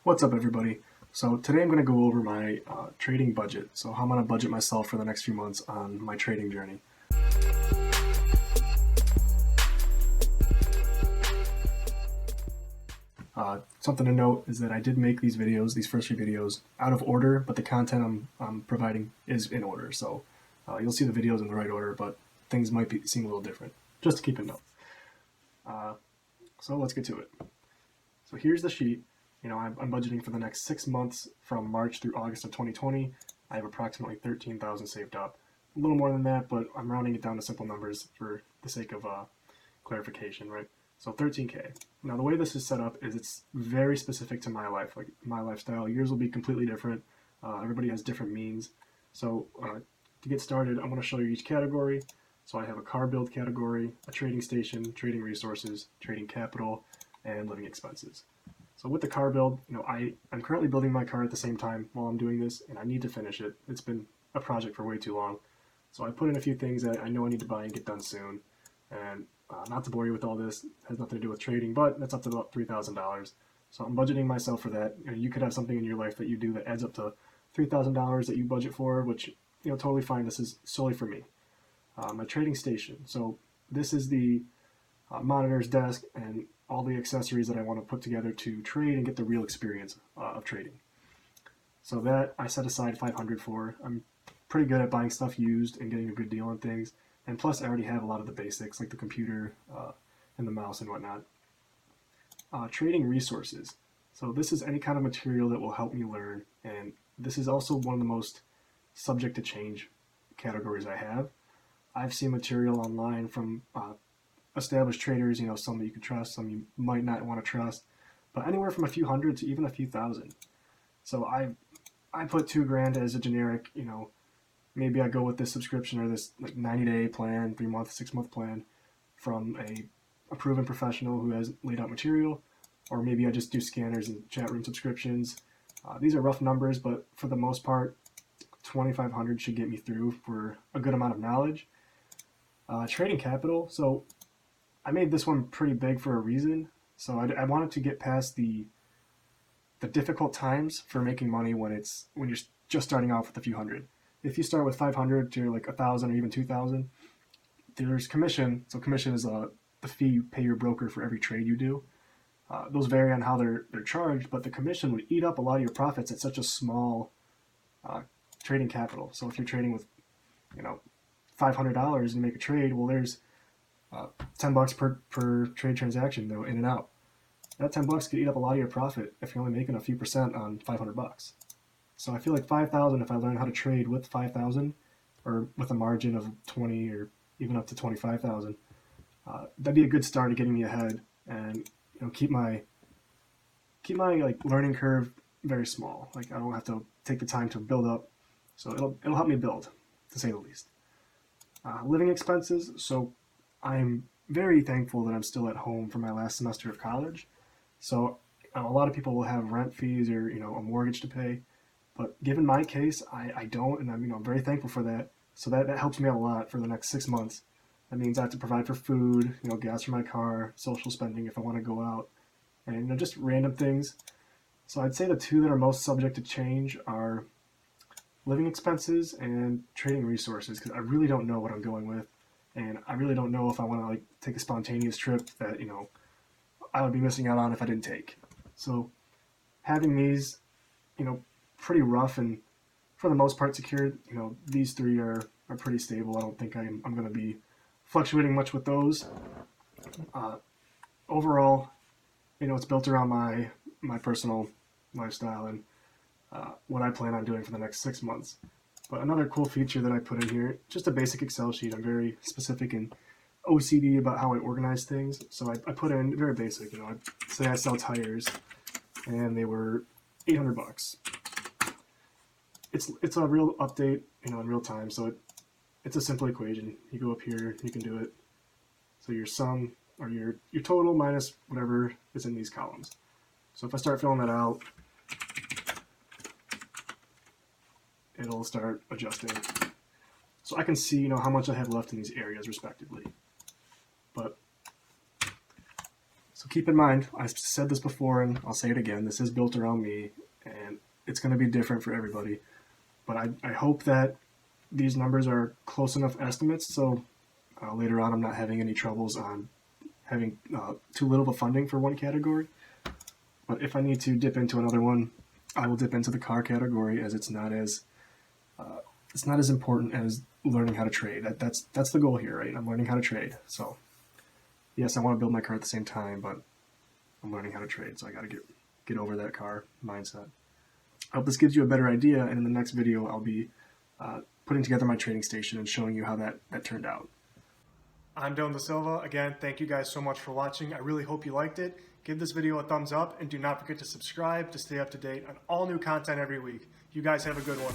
What's up, everybody? So today I'm going to go over my trading budget. So how I'm going to budget myself for the next few months on my trading journey. Something to note is that I did make these videos, these first few videos, out of order, but the content I'm providing is in order. So you'll see the videos in the right order, but things might seem a little different, just to keep in note. So let's get to it. So here's the sheet. I'm budgeting for the next 6 months from March through August of 2020. I have approximately 13,000 saved up. A little more than that, but I'm rounding it down to simple numbers for the sake of clarification, right? So 13K. Now the way this is set up is it's very specific to my life, like my lifestyle. Yours will be completely different. Everybody has different means. So to get started, I'm going to show you each category. So I have a car build category, a trading station, trading resources, trading capital, and living expenses. So with the car build, I'm currently building my car at the same time while I'm doing this, and I need to finish it. It's been a project for way too long. So I put in a few things that I know I need to buy and get done soon. And not to bore you with all this, it has nothing to do with trading, but that's up to about $3,000. So I'm budgeting myself for that. You could have something in your life that you do that adds up to $3,000 that you budget for, which, totally fine. This is solely for me. My trading station. So this is the monitor's desk and all the accessories that I want to put together to trade and get the real experience of trading. So that I set aside $500 for. I'm pretty good at buying stuff used and getting a good deal on things. And plus I already have a lot of the basics like the computer and the mouse and whatnot. Trading resources. So this is any kind of material that will help me learn, and this is also one of the most subject to change categories I have. I've seen material online from established traders, some that you can trust, some you might not want to trust, but anywhere from a few hundred to even a few thousand. So I put $2,000 as a generic, maybe I go with this subscription or this like 90-day plan, 3-month, 6-month plan from a proven professional who has laid out material, or maybe I just do scanners and chat room subscriptions. These are rough numbers, but for the most part, $2,500 should get me through for a good amount of knowledge. Trading capital. So I made this one pretty big for a reason. So I wanted to get past the difficult times for making money when you're just starting off with a few hundred. If you start with 500 to like 1,000 or even 2,000, there's commission. So commission is the fee you pay your broker for every trade you do. Those vary on how they're charged, but the commission would eat up a lot of your profits at such a small trading capital. So if you're trading with, $500 and make a trade, well, there's $10 per trade transaction, though, in and out. That $10 could eat up a lot of your profit if you're only making a few percent on $500. So I feel like 5,000, if I learn how to trade with 5,000 or with a margin of 20 or even up to 25,000, that'd be a good start at getting me ahead and keep my like learning curve very small. Like I don't have to take the time to build up, so it'll help me build, to say the least. Living expenses. So I'm very thankful that I'm still at home for my last semester of college. So a lot of people will have rent fees or a mortgage to pay, but given my case, I don't, and I'm very thankful for that. So that helps me out a lot for the next 6 months. That means I have to provide for food, gas for my car, social spending if I want to go out, and just random things. So I'd say the two that are most subject to change are living expenses and trading resources, because I really don't know what I'm going with. And I really don't know if I want to take a spontaneous trip that, I would be missing out on if I didn't take. So having these, pretty rough and for the most part secured, these three are pretty stable. I don't think I'm going to be fluctuating much with those. Overall, it's built around my personal lifestyle and what I plan on doing for the next 6 months. But another cool feature that I put in here, just a basic Excel sheet. I'm very specific and OCD about how I organize things. So I put in very basic, I say I sell tires and they were $800. It's a real update, in real time. So it's a simple equation. You go up here, you can do it. So your sum or your total minus whatever is in these columns. So if I start filling that out, it'll start adjusting. So I can see, how much I have left in these areas respectively. But So keep in mind, I've said this before and I'll say it again, this is built around me and it's going to be different for everybody. But I hope that these numbers are close enough estimates so later on I'm not having any troubles on having too little of a funding for one category. But if I need to dip into another one, I will dip into the car category, as it's not as important as learning how to trade. That's the goal here, right? I'm learning how to trade. So yes, I want to build my car at the same time, but I'm learning how to trade, so I got to get over that car mindset. I hope this gives you a better idea, and in the next video I'll be putting together my trading station and showing you how that turned out. I'm Dylon Da Silva. Again, thank you guys so much for watching. I really hope you liked it. Give this video a thumbs up, and do not forget to subscribe to stay up to date on all new content every week. You guys have a good one.